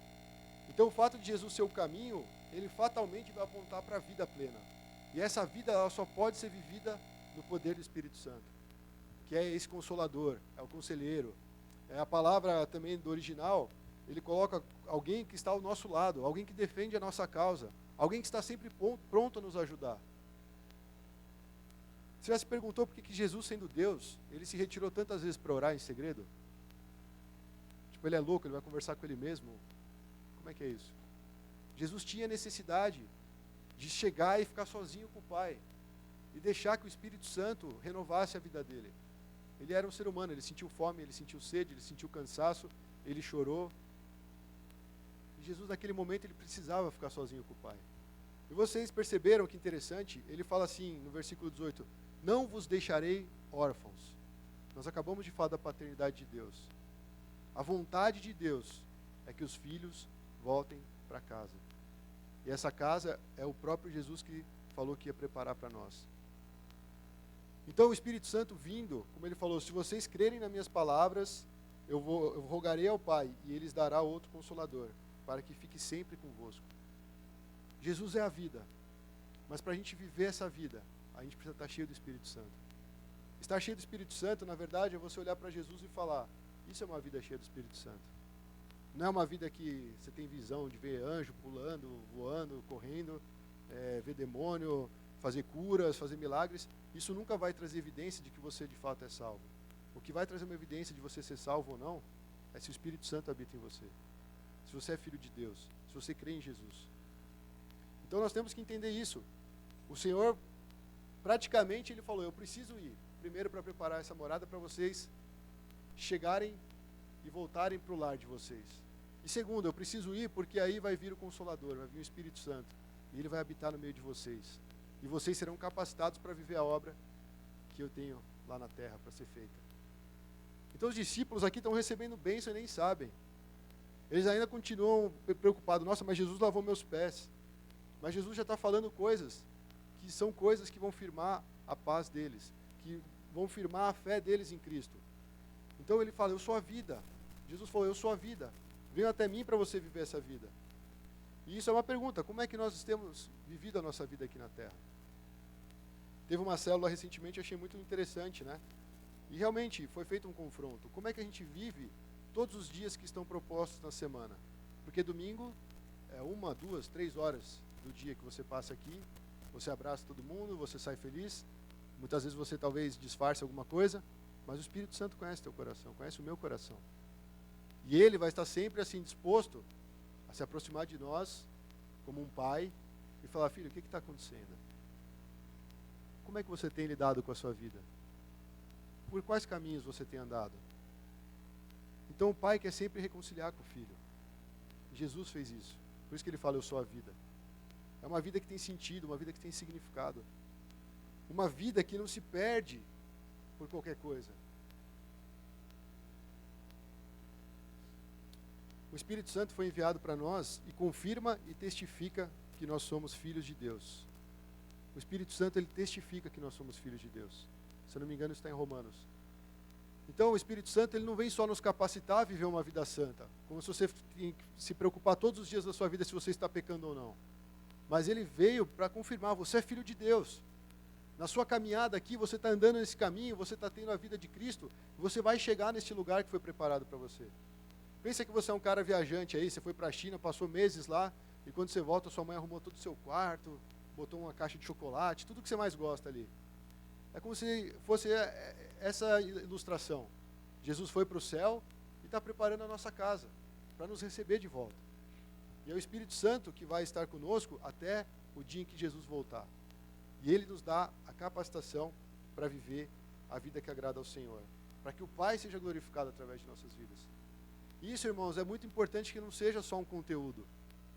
Então, o fato de Jesus ser o caminho, ele fatalmente vai apontar para a vida plena. E essa vida ela só pode ser vivida no poder do Espírito Santo, que é esse consolador, é o conselheiro. É a palavra também do original, ele coloca alguém que está ao nosso lado, alguém que defende a nossa causa, alguém que está sempre pronto a nos ajudar. Você já se perguntou por que Jesus, sendo Deus, ele se retirou tantas vezes para orar em segredo? Tipo, ele é louco, ele vai conversar com ele mesmo? Como é que é isso? Jesus tinha necessidade de chegar e ficar sozinho com o Pai e deixar que o Espírito Santo renovasse a vida dele. Ele era um ser humano, ele sentiu fome, ele sentiu sede, ele sentiu cansaço, ele chorou. E Jesus, naquele momento, ele precisava ficar sozinho com o Pai. E vocês perceberam que interessante? Ele fala assim, no versículo 18, não vos deixarei órfãos. Nós acabamos de falar da paternidade de Deus. A vontade de Deus é que os filhos voltem para casa. E essa casa é o próprio Jesus que falou que ia preparar para nós. Então o Espírito Santo vindo, como ele falou, se vocês crerem nas minhas palavras, eu rogarei ao Pai e ele lhes dará outro consolador, para que fique sempre convosco. Jesus é a vida, mas para a gente viver essa vida, a gente precisa estar cheio do Espírito Santo. Estar cheio do Espírito Santo, na verdade, é você olhar para Jesus e falar, isso é uma vida cheia do Espírito Santo. Não é uma vida que você tem visão de ver anjo pulando, voando, correndo, ver demônio, fazer curas, fazer milagres. Isso nunca vai trazer evidência de que você de fato é salvo. O que vai trazer uma evidência de você ser salvo ou não é se o Espírito Santo habita em você. Se você é filho de Deus, se você crê em Jesus. Então nós temos que entender isso. O Senhor, praticamente, ele falou, eu preciso ir, primeiro para preparar essa morada para vocês chegarem e voltarem para o lar de vocês. E segundo, eu preciso ir porque aí vai vir o Consolador, vai vir o Espírito Santo, e ele vai habitar no meio de vocês. E vocês serão capacitados para viver a obra que eu tenho lá na terra para ser feita. Então os discípulos aqui estão recebendo bênção e nem sabem. Eles ainda continuam preocupados, nossa, mas Jesus lavou meus pés. Mas Jesus já está falando coisas que são coisas que vão firmar a paz deles, que vão firmar a fé deles em Cristo. Então ele fala, eu sou a vida. Jesus falou, eu sou a vida. Venha até mim para você viver essa vida. E isso é uma pergunta, como é que nós temos vivido a nossa vida aqui na Terra? Teve uma célula recentemente, eu achei muito interessante, né? E realmente foi feito um confronto. Como é que a gente vive todos os dias que estão propostos na semana? Porque domingo é 1, 2, 3 horas do dia que você passa aqui, você abraça todo mundo, você sai feliz, muitas vezes você talvez disfarce alguma coisa, mas o Espírito Santo conhece teu coração, conhece o meu coração. E Ele vai estar sempre assim disposto a se aproximar de nós, como um pai, e falar: filho, o que está acontecendo? Como é que você tem lidado com a sua vida? Por quais caminhos você tem andado? Então o pai quer sempre reconciliar com o filho. Jesus fez isso. Por isso que ele fala: eu sou a vida. É uma vida que tem sentido, uma vida que tem significado. Uma vida que não se perde por qualquer coisa. O Espírito Santo foi enviado para nós e confirma e testifica que nós somos filhos de Deus. O Espírito Santo, ele testifica que nós somos filhos de Deus. Se eu não me engano, está em Romanos. Então, o Espírito Santo, ele não vem só nos capacitar a viver uma vida santa, como se você tem que se preocupar todos os dias da sua vida se você está pecando ou não. Mas ele veio para confirmar: você é filho de Deus. Na sua caminhada aqui, você está andando nesse caminho, você está tendo a vida de Cristo, você vai chegar neste lugar que foi preparado para você. Pensa que você é um cara viajante aí, você foi para a China, passou meses lá, e quando você volta, sua mãe arrumou todo o seu quarto, botou uma caixa de chocolate, tudo que você mais gosta ali. É como se fosse essa ilustração. Jesus foi para o céu e está preparando a nossa casa, para nos receber de volta. E é o Espírito Santo que vai estar conosco até o dia em que Jesus voltar. E Ele nos dá a capacitação para viver a vida que agrada ao Senhor, para que o Pai seja glorificado através de nossas vidas. Isso, irmãos, é muito importante que não seja só um conteúdo.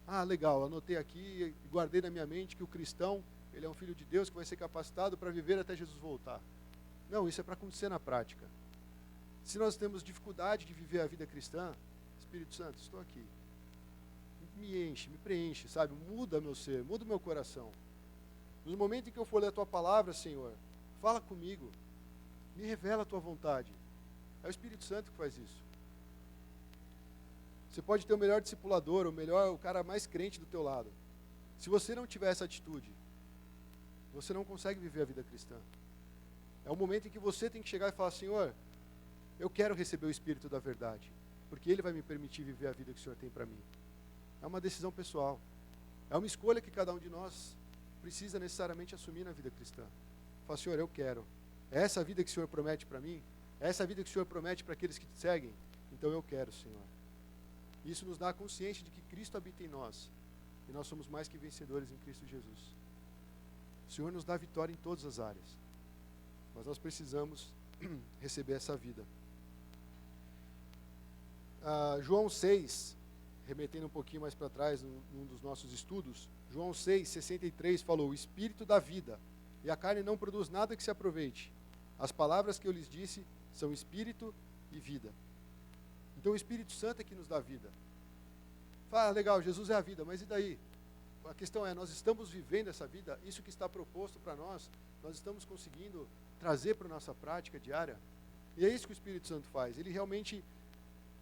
Ah, legal, anotei aqui e guardei na minha mente que o cristão, ele é um filho de Deus que vai ser capacitado para viver até Jesus voltar. Não, isso é para acontecer na prática. Se nós temos dificuldade de viver a vida cristã, Espírito Santo, estou aqui. Me enche, me preenche, sabe? Muda meu ser, muda o meu coração. No momento em que eu for ler a Tua palavra, Senhor, fala comigo, me revela a Tua vontade. É o Espírito Santo que faz isso. Você pode ter o melhor discipulador, o cara mais crente do teu lado. Se você não tiver essa atitude, você não consegue viver a vida cristã. É o momento em que você tem que chegar e falar: Senhor, eu quero receber o Espírito da verdade, porque Ele vai me permitir viver a vida que o Senhor tem para mim. É uma decisão pessoal. É uma escolha que cada um de nós precisa necessariamente assumir na vida cristã. Fala: Senhor, eu quero. É essa vida que o Senhor promete para mim? É essa vida que o Senhor promete para aqueles que te seguem? Então eu quero, Senhor. Isso nos dá a consciência de que Cristo habita em nós. E nós somos mais que vencedores em Cristo Jesus. O Senhor nos dá vitória em todas as áreas. Mas nós precisamos receber essa vida. João 6, remetendo um pouquinho mais para trás, num dos nossos estudos, João 6, 63 falou: o Espírito dá vida, e a carne não produz nada que se aproveite. As palavras que eu lhes disse são Espírito e vida. Então o Espírito Santo é que nos dá vida. Fala: legal, Jesus é a vida, mas e daí? A questão é, nós estamos vivendo essa vida? Isso que está proposto para nós estamos conseguindo trazer para a nossa prática diária? E é isso que o Espírito Santo faz. Ele realmente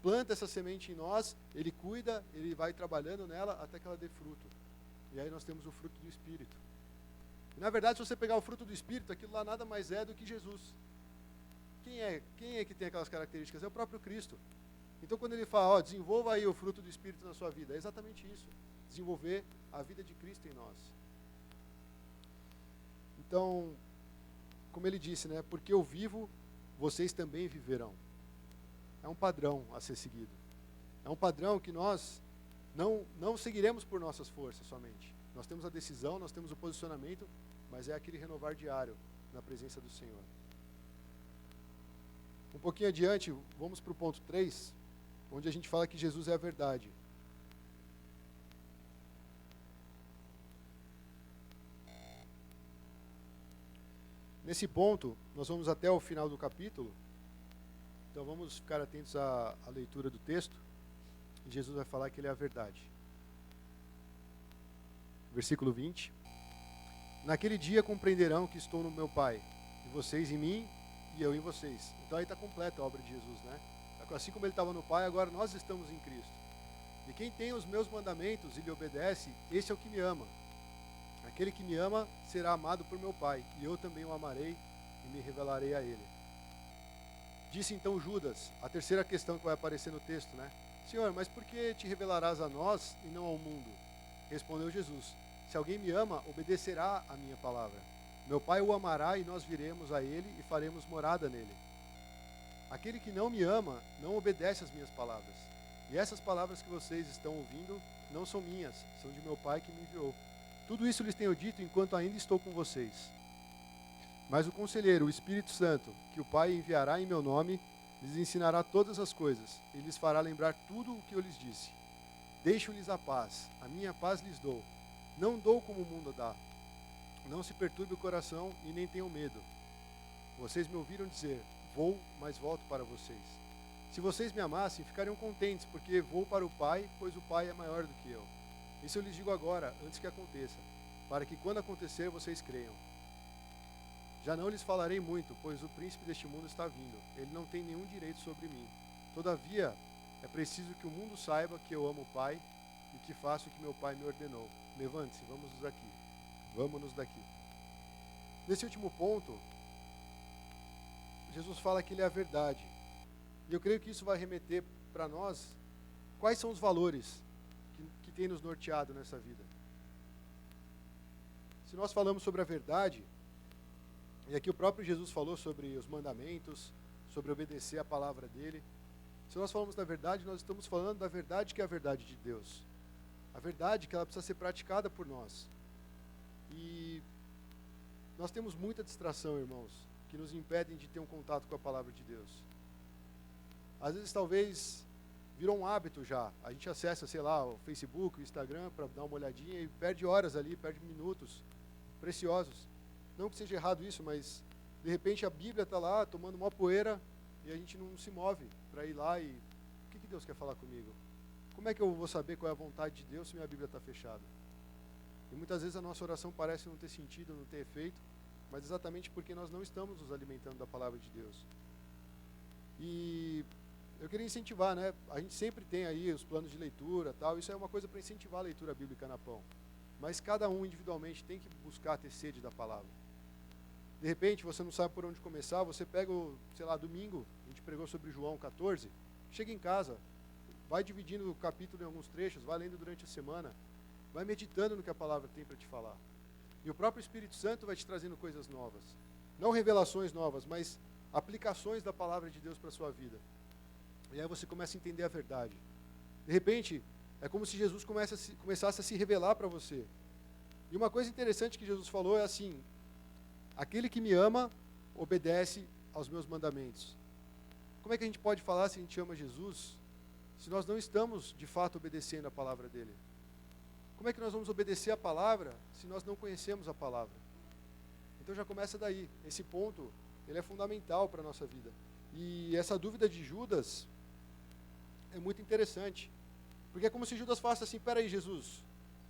planta essa semente em nós, Ele cuida, Ele vai trabalhando nela até que ela dê fruto. E aí nós temos o fruto do Espírito. E, na verdade, se você pegar o fruto do Espírito, aquilo lá nada mais é do que Jesus. Quem é que tem aquelas características? É o próprio Cristo. Então, quando ele fala: desenvolva aí o fruto do Espírito na sua vida, é exatamente isso. Desenvolver a vida de Cristo em nós. Então, como ele disse, né? Porque eu vivo, vocês também viverão. É um padrão a ser seguido. É um padrão que nós não seguiremos por nossas forças somente. Nós temos a decisão, nós temos o posicionamento, mas é aquele renovar diário na presença do Senhor. Um pouquinho adiante, vamos para o ponto 3, onde a gente fala que Jesus é a verdade. Nesse ponto, nós vamos até o final do capítulo, então vamos ficar atentos à leitura do texto, e Jesus vai falar que Ele é a verdade. Versículo 20. Naquele dia compreenderão que estou no meu Pai, e vocês em mim, e eu em vocês. Então aí está completa a obra de Jesus, né? Assim como Ele estava no Pai, agora nós estamos em Cristo. E quem tem os meus mandamentos e lhe obedece, esse é o que me ama. Aquele que me ama será amado por meu Pai, e eu também o amarei e me revelarei a ele. Disse então Judas, a terceira questão que vai aparecer no texto, né? Senhor, mas por que te revelarás a nós e não ao mundo? Respondeu Jesus, se alguém me ama, obedecerá a minha palavra. Meu Pai o amará e nós viremos a ele e faremos morada nele. Aquele que não me ama, não obedece às minhas palavras. E essas palavras que vocês estão ouvindo não são minhas, são de meu Pai que me enviou. Tudo isso lhes tenho dito enquanto ainda estou com vocês. Mas o Conselheiro, o Espírito Santo, que o Pai enviará em meu nome, lhes ensinará todas as coisas e lhes fará lembrar tudo o que eu lhes disse. Deixo-lhes a paz, a minha paz lhes dou. Não dou como o mundo dá. Não se perturbe o coração e nem tenham medo. Vocês me ouviram dizer, vou, mas volto para vocês. Se vocês me amassem, ficariam contentes, porque vou para o Pai, pois o Pai é maior do que eu. Isso eu lhes digo agora, antes que aconteça, para que quando acontecer vocês creiam. Já não lhes falarei muito, pois o príncipe deste mundo está vindo. Ele não tem nenhum direito sobre mim. Todavia, é preciso que o mundo saiba que eu amo o Pai e que faço o que meu Pai me ordenou. Levante-se, vamos-nos daqui. Vamos-nos daqui. Nesse último ponto, Jesus fala que ele é a verdade. E eu creio que isso vai remeter para nós quais são os valores que tem nos norteado nessa vida. Se nós falamos sobre a verdade, e aqui o próprio Jesus falou sobre os mandamentos, sobre obedecer a palavra dele. Se nós falamos da verdade, nós estamos falando da verdade que é a verdade de Deus. A verdade que ela precisa ser praticada por nós. E nós temos muita distração, irmãos, que nos impedem de ter um contato com a palavra de Deus. Às vezes, talvez, virou um hábito já. A gente acessa, sei lá, o Facebook, o Instagram, para dar uma olhadinha e perde horas ali, perde minutos preciosos. Não que seja errado isso, mas de repente a Bíblia está lá tomando uma poeira e a gente não se move para ir lá e... O que Deus quer falar comigo? Como é que eu vou saber qual é a vontade de Deus se minha Bíblia está fechada? E muitas vezes a nossa oração parece não ter sentido, não ter efeito, mas exatamente porque nós não estamos nos alimentando da palavra de Deus. E eu queria incentivar, né? A gente sempre tem aí os planos de leitura, tal. Isso é uma coisa para incentivar a leitura bíblica na Pão. Mas cada um individualmente tem que buscar ter sede da palavra. De repente, você não sabe por onde começar, você pega sei lá, domingo, a gente pregou sobre João 14, chega em casa, vai dividindo o capítulo em alguns trechos, vai lendo durante a semana, vai meditando no que a palavra tem para te falar. E o próprio Espírito Santo vai te trazendo coisas novas. Não revelações novas, mas aplicações da palavra de Deus para a sua vida. E aí você começa a entender a verdade. De repente, é como se Jesus começasse a se revelar para você. E uma coisa interessante que Jesus falou é assim, aquele que me ama, obedece aos meus mandamentos. Como é que a gente pode falar se a gente ama Jesus, se nós não estamos, de fato, obedecendo a palavra dele? Como é que nós vamos obedecer a palavra, se nós não conhecemos a palavra? Então já começa daí. Esse ponto, ele é fundamental para a nossa vida. E essa dúvida de Judas é muito interessante. Porque é como se Judas falasse assim, peraí, Jesus,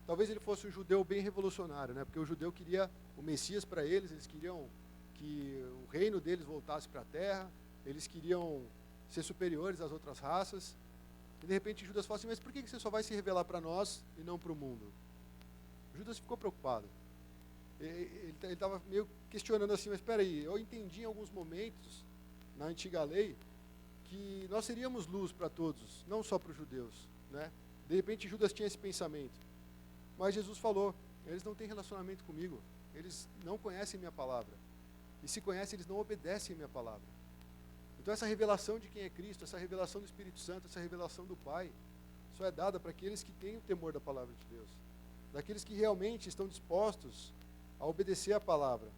talvez ele fosse um judeu bem revolucionário, né? Porque o judeu queria o Messias para eles, eles queriam que o reino deles voltasse para a terra, eles queriam ser superiores às outras raças. E de repente Judas fala assim, mas por que você só vai se revelar para nós e não para o mundo? Judas ficou preocupado. Ele estava meio questionando assim, mas espera aí, eu entendi em alguns momentos, na antiga lei, que nós seríamos luz para todos, não só para os judeus, né? De repente Judas tinha esse pensamento. Mas Jesus falou, eles não têm relacionamento comigo, eles não conhecem minha palavra. E se conhecem, eles não obedecem minha palavra. Então essa revelação de quem é Cristo, essa revelação do Espírito Santo, essa revelação do Pai, só é dada para aqueles que têm o temor da palavra de Deus. Daqueles que realmente estão dispostos a obedecer a palavra.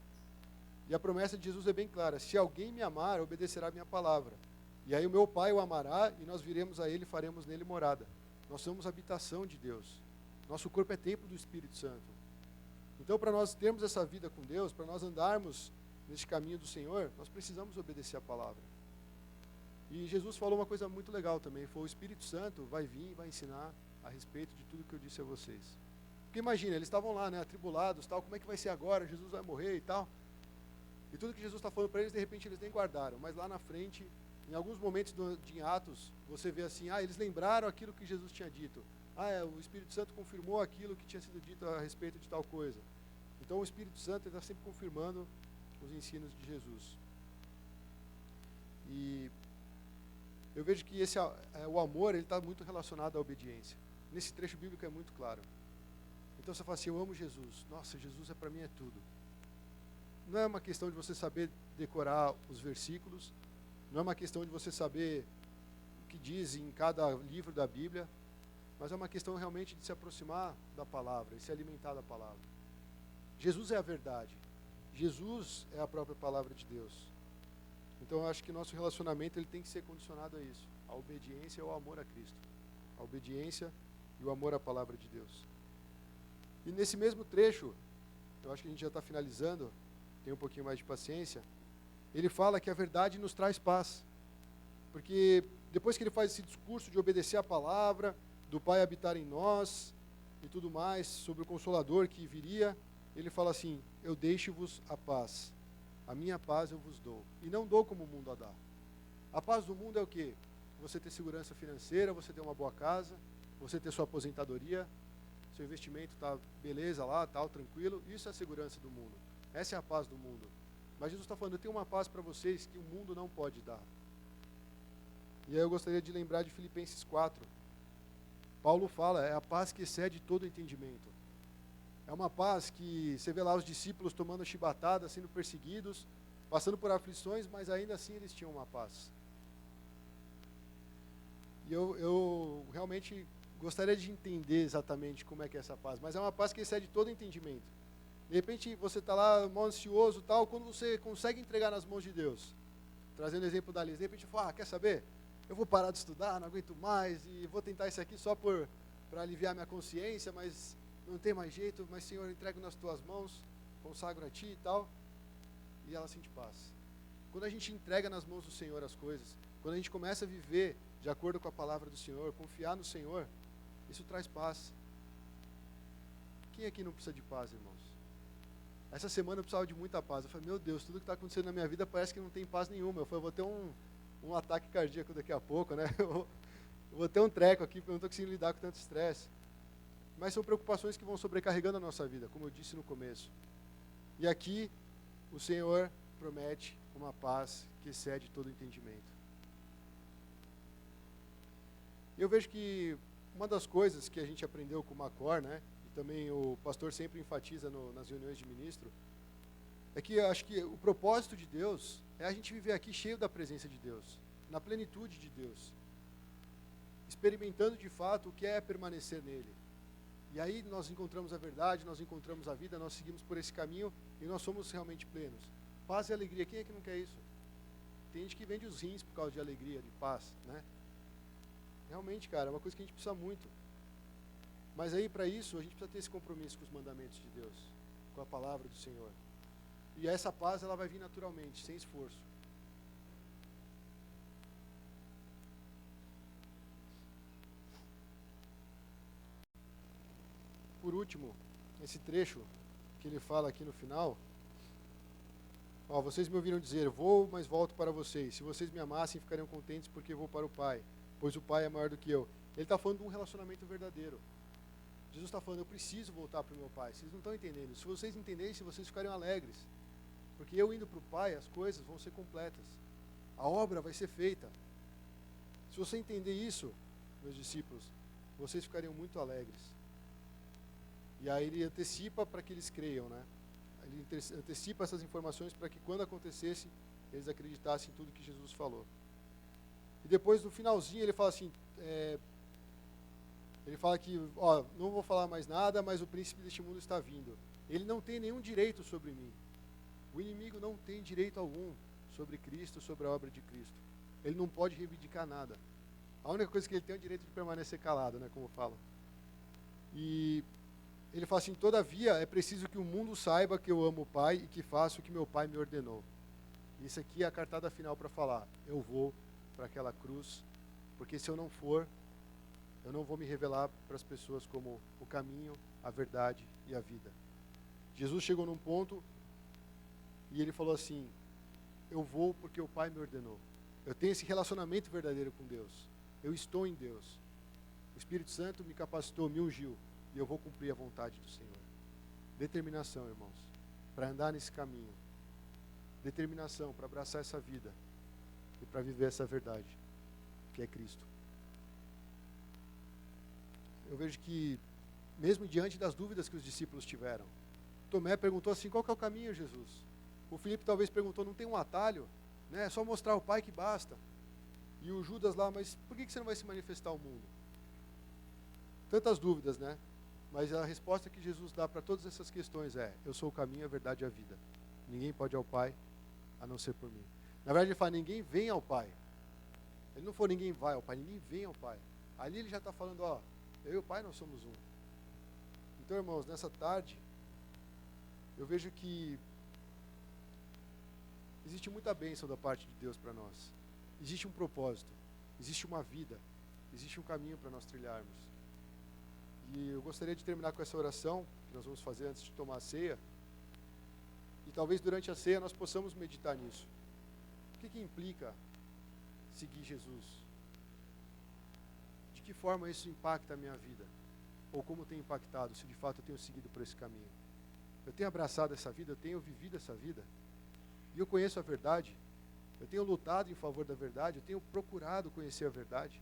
E a promessa de Jesus é bem clara, se alguém me amar, obedecerá a minha palavra. E aí o meu Pai o amará, e nós viremos a ele e faremos nele morada. Nós somos habitação de Deus. Nosso corpo é templo do Espírito Santo. Então, para nós termos essa vida com Deus, para nós andarmos neste caminho do Senhor, nós precisamos obedecer a palavra. E Jesus falou uma coisa muito legal também, foi o Espírito Santo vai vir e vai ensinar a respeito de tudo que eu disse a vocês. Porque imagina, eles estavam lá, né, atribulados, tal, como é que vai ser agora, Jesus vai morrer e tal. E tudo que Jesus está falando para eles, de repente eles nem guardaram, mas lá na frente, em alguns momentos de Atos, você vê assim, eles lembraram aquilo que Jesus tinha dito. O Espírito Santo confirmou aquilo que tinha sido dito a respeito de tal coisa. Então o Espírito Santo está sempre confirmando os ensinos de Jesus. E eu vejo que o amor está muito relacionado à obediência. Nesse trecho bíblico é muito claro. Então você fala assim, eu amo Jesus. Nossa, Jesus para mim é tudo. Não é uma questão de você saber decorar os versículos, não é uma questão de você saber o que diz em cada livro da Bíblia, mas é uma questão realmente de se aproximar da palavra e se alimentar da palavra. Jesus é a verdade. Jesus é a própria palavra de Deus. Então eu acho que nosso relacionamento ele tem que ser condicionado a isso, a obediência e ao amor a Cristo. A obediência e o amor à palavra de Deus. E nesse mesmo trecho, eu acho que a gente já está finalizando, tem um pouquinho mais de paciência, ele fala que a verdade nos traz paz. Porque depois que ele faz esse discurso de obedecer a palavra, do Pai habitar em nós e tudo mais, sobre o Consolador que viria, ele fala assim, eu deixo-vos a paz, a minha paz eu vos dou, e não dou como o mundo a dá. A paz do mundo é o quê? Você ter segurança financeira, você ter uma boa casa, você ter sua aposentadoria, seu investimento está beleza lá, tal, tranquilo, isso é a segurança do mundo. Essa é a paz do mundo. Mas Jesus está falando, eu tenho uma paz para vocês que o mundo não pode dar. E aí eu gostaria de lembrar de Filipenses 4. Paulo fala, é a paz que excede todo entendimento. É uma paz que você vê lá os discípulos tomando chibatada, sendo perseguidos, passando por aflições, mas ainda assim eles tinham uma paz. E eu realmente gostaria de entender exatamente como é que é essa paz, mas é uma paz que excede todo entendimento. De repente você está lá, mal ansioso tal, quando você consegue entregar nas mãos de Deus, trazendo o exemplo da Liz, de repente você fala, quer saber? Eu vou parar de estudar, não aguento mais, e vou tentar isso aqui só para aliviar minha consciência, mas não tem mais jeito, mas Senhor, eu entrego nas tuas mãos, consagro a ti e tal, e ela sente paz. Quando a gente entrega nas mãos do Senhor as coisas, quando a gente começa a viver de acordo com a palavra do Senhor, confiar no Senhor, isso traz paz. Quem aqui não precisa de paz, irmãos? Essa semana eu precisava de muita paz. Eu falei, meu Deus, tudo que está acontecendo na minha vida parece que não tem paz nenhuma. Eu falei, eu vou ter um ataque cardíaco daqui a pouco, né? Eu vou ter um treco aqui, porque eu não estou conseguindo lidar com tanto estresse. Mas são preocupações que vão sobrecarregando a nossa vida, como eu disse no começo. E aqui, o Senhor promete uma paz que excede todo entendimento. Eu vejo que uma das coisas que a gente aprendeu com o Macor, né, e também o pastor sempre enfatiza nas reuniões de ministro, é que eu acho que o propósito de Deus é a gente viver aqui cheio da presença de Deus, na plenitude de Deus, experimentando de fato o que é permanecer nele. E aí nós encontramos a verdade, nós encontramos a vida, nós seguimos por esse caminho e nós somos realmente plenos. Paz e alegria, quem é que não quer isso? Tem gente que vende os rins por causa de alegria, de paz, né? Realmente, cara, é uma coisa que a gente precisa muito. Mas aí, para isso, a gente precisa ter esse compromisso com os mandamentos de Deus, com a palavra do Senhor. E essa paz, ela vai vir naturalmente, sem esforço. Por último, esse trecho que ele fala aqui no final, ó, vocês me ouviram dizer, vou, mas volto para vocês. Se vocês me amassem, ficariam contentes porque vou para o Pai, pois o Pai é maior do que eu. Ele está falando de um relacionamento verdadeiro. Jesus está falando, eu preciso voltar para o meu Pai. Vocês não estão entendendo. Se vocês entendessem, vocês ficariam alegres. Porque eu indo para o Pai, as coisas vão ser completas. A obra vai ser feita. Se você entender isso, meus discípulos, vocês ficariam muito alegres. E aí ele antecipa para que eles creiam, né? Ele antecipa essas informações para que quando acontecesse, eles acreditassem em tudo que Jesus falou. E depois, no finalzinho, ele fala assim, ele fala que, ó, não vou falar mais nada, mas o príncipe deste mundo está vindo. Ele não tem nenhum direito sobre mim. O inimigo não tem direito algum sobre Cristo, sobre a obra de Cristo. Ele não pode reivindicar nada. A única coisa que ele tem é o direito de permanecer calado, né, como falam. E ele fala assim, todavia é preciso que o mundo saiba que eu amo o Pai e que faço o que meu Pai me ordenou. Isso aqui é a cartada final para falar, eu vou para aquela cruz, porque se eu não for, eu não vou me revelar para as pessoas como o caminho, a verdade e a vida. Jesus chegou num ponto e ele falou assim, eu vou porque o Pai me ordenou. Eu tenho esse relacionamento verdadeiro com Deus. Eu estou em Deus. O Espírito Santo me capacitou, me ungiu. E eu vou cumprir a vontade do Senhor. Determinação, irmãos, para andar nesse caminho. Determinação para abraçar essa vida e para viver essa verdade, que é Cristo. Eu vejo que, mesmo diante das dúvidas que os discípulos tiveram, Tomé perguntou assim: qual que é o caminho, Jesus? O Filipe talvez perguntou: não tem um atalho? Né? É só mostrar o Pai que basta. E o Judas lá: mas por que você não vai se manifestar ao mundo? Tantas dúvidas, né? Mas a resposta que Jesus dá para todas essas questões é: eu sou o caminho, a verdade e a vida. Ninguém pode ir ao Pai a não ser por mim. Na verdade ele fala: ninguém vem ao Pai. Ele não falou ninguém vai ao Pai, ninguém vem ao Pai. Ali ele já está falando: ó, eu e o Pai nós somos um. Então, irmãos, nessa tarde eu vejo que existe muita bênção da parte de Deus para nós. Existe um propósito, existe uma vida, existe um caminho para nós trilharmos. E eu gostaria de terminar com essa oração que nós vamos fazer antes de tomar a ceia. E talvez durante a ceia nós possamos meditar nisso. O que implica seguir Jesus? De que forma isso impacta a minha vida? Ou como tem impactado, se de fato eu tenho seguido por esse caminho? Eu tenho abraçado essa vida, eu tenho vivido essa vida? E eu conheço a verdade? Eu tenho lutado em favor da verdade? Eu tenho procurado conhecer a verdade?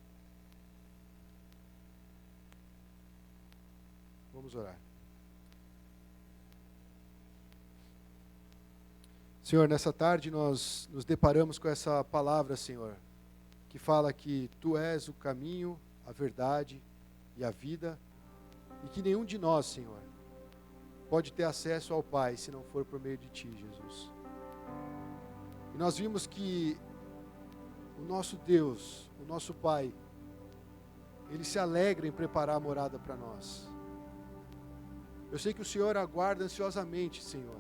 Vamos orar. Senhor, nessa tarde nós nos deparamos com essa palavra, Senhor, que fala que Tu és o caminho, a verdade e a vida, e que nenhum de nós, Senhor, pode ter acesso ao Pai se não for por meio de Ti, Jesus. E nós vimos que o nosso Deus, o nosso Pai, Ele se alegra em preparar a morada para nós. Eu sei que o Senhor aguarda ansiosamente, Senhor,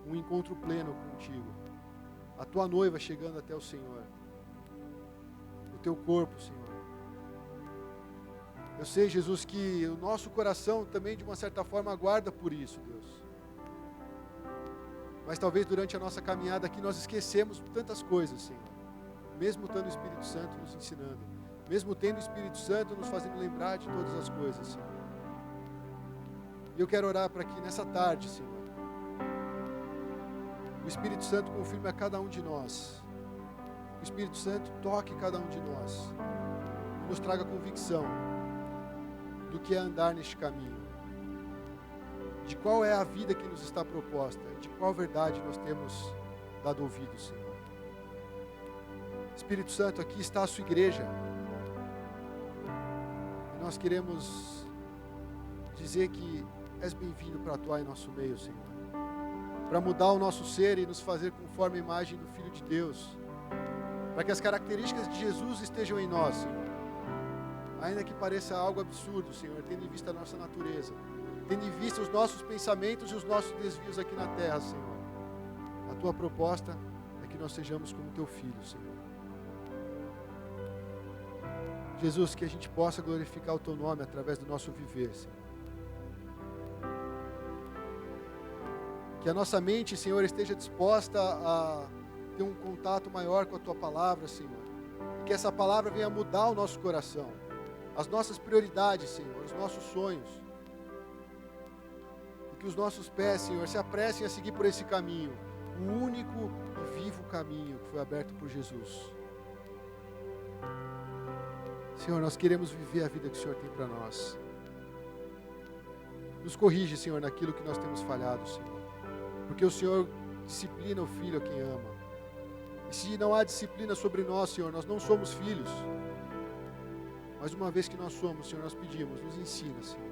um encontro pleno contigo. A Tua noiva chegando até o Senhor. O Teu corpo, Senhor. Eu sei, Jesus, que o nosso coração também, de uma certa forma, aguarda por isso, Deus. Mas talvez durante a nossa caminhada aqui nós esquecemos tantas coisas, Senhor. Mesmo tendo o Espírito Santo nos ensinando. Mesmo tendo o Espírito Santo nos fazendo lembrar de todas as coisas, Senhor. E eu quero orar para que nessa tarde, Senhor, o Espírito Santo confirme a cada um de nós. O Espírito Santo toque cada um de nós. E nos traga convicção do que é andar neste caminho. De qual é a vida que nos está proposta. De qual verdade nós temos dado ouvido, Senhor. Espírito Santo, aqui está a sua igreja. E nós queremos dizer que és bem-vindo para atuar em nosso meio, Senhor. Para mudar o nosso ser e nos fazer conforme a imagem do Filho de Deus. Para que as características de Jesus estejam em nós, Senhor. Ainda que pareça algo absurdo, Senhor, tendo em vista a nossa natureza. Tendo em vista os nossos pensamentos e os nossos desvios aqui na terra, Senhor. A Tua proposta é que nós sejamos como Teu Filho, Senhor. Jesus, que a gente possa glorificar o Teu nome através do nosso viver, Senhor. Que a nossa mente, Senhor, esteja disposta a ter um contato maior com a Tua palavra, Senhor. Que essa palavra venha mudar o nosso coração, as nossas prioridades, Senhor, os nossos sonhos. E que os nossos pés, Senhor, se apressem a seguir por esse caminho, o único e vivo caminho que foi aberto por Jesus. Senhor, nós queremos viver a vida que o Senhor tem para nós. Nos corrige, Senhor, naquilo que nós temos falhado, Senhor. Porque o Senhor disciplina o filho a quem ama. E se não há disciplina sobre nós, Senhor, nós não somos filhos. Mas uma vez que nós somos, Senhor, nós pedimos, nos ensina, Senhor.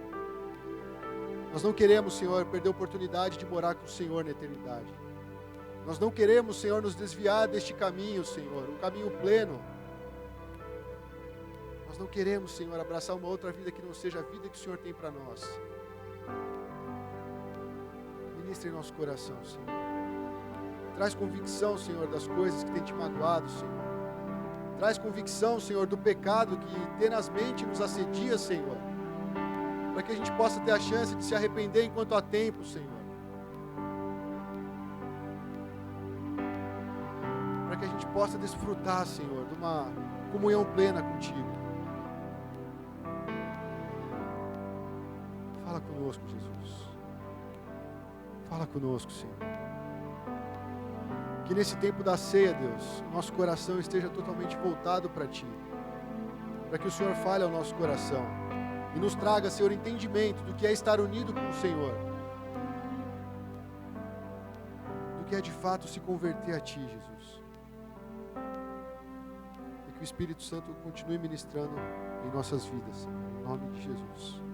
Nós não queremos, Senhor, perder a oportunidade de morar com o Senhor na eternidade. Nós não queremos, Senhor, nos desviar deste caminho, Senhor, um caminho pleno. Nós não queremos, Senhor, abraçar uma outra vida que não seja a vida que o Senhor tem para nós. Ministra em nosso coração, Senhor. Traz convicção, Senhor, das coisas que tem te magoado, Senhor. Traz convicção, Senhor, do pecado que tenazmente nos assedia, Senhor. Para que a gente possa ter a chance de se arrepender enquanto há tempo, Senhor. Para que a gente possa desfrutar, Senhor, de uma comunhão plena contigo. Fala conosco, Jesus. Fala conosco, Senhor. Que nesse tempo da ceia, Deus, o nosso coração esteja totalmente voltado para Ti. Para que o Senhor fale ao nosso coração e nos traga, Senhor, entendimento do que é estar unido com o Senhor. Do que é de fato se converter a Ti, Jesus. E que o Espírito Santo continue ministrando em nossas vidas, Senhor, em nome de Jesus.